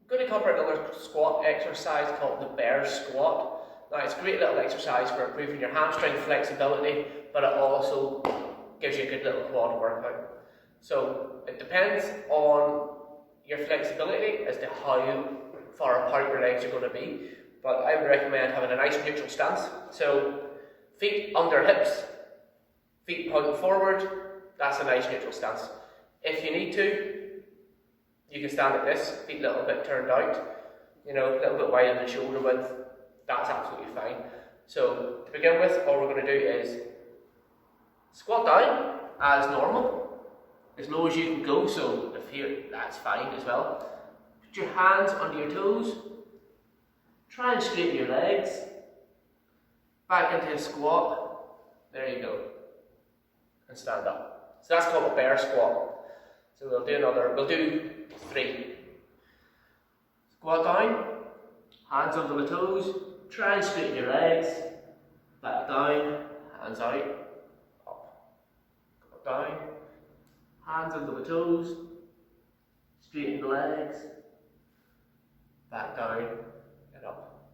I'm going to cover another squat exercise called the bear squat. Now it's a great little exercise for improving your hamstring flexibility, but it also gives you a good little quad workout. So it depends on your flexibility as to how far apart your legs are going to be, but I would recommend having a nice neutral stance. So feet under hips, feet pointing forward, that's a nice neutral stance. If you need to, you can stand like this, feet a little bit turned out, a little bit wider than shoulder width, that's absolutely fine. So to begin with, all we're going to do is squat down as normal, as low as you can go, so if here, that's fine as well. Put your hands under your toes, try and straighten your legs, back into a squat, there you go, and stand up. So that's called a bear squat. So we'll do 3. Squat down, hands under the toes, try and straighten your legs, back down, hands out, up, go down, hands under the toes, straighten the legs, back down and up.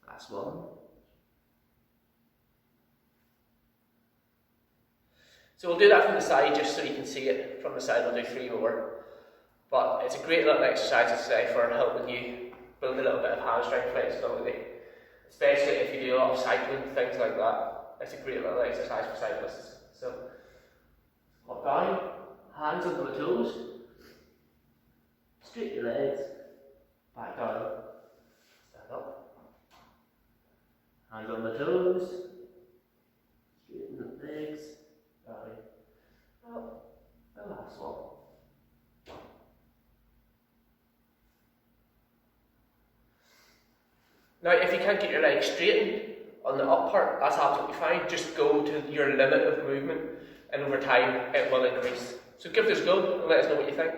That's 1. So we'll do that from the side just so you can see it from the side. We'll do 3 more. But it's a great little exercise to say for helping you build a little bit of hamstring flexibility. Especially if you do a lot of cycling, things like that. It's a great little exercise for cyclists. So, squat down, hands under the toes, straighten your legs, back down, stand up. Hands on the toes, straighten the legs, down, up, and last one. Now, if you can't get your legs straightened on the up part, that's absolutely fine. Just go to your limit of movement, and over time, it will increase. So give this a go and let us know what you think.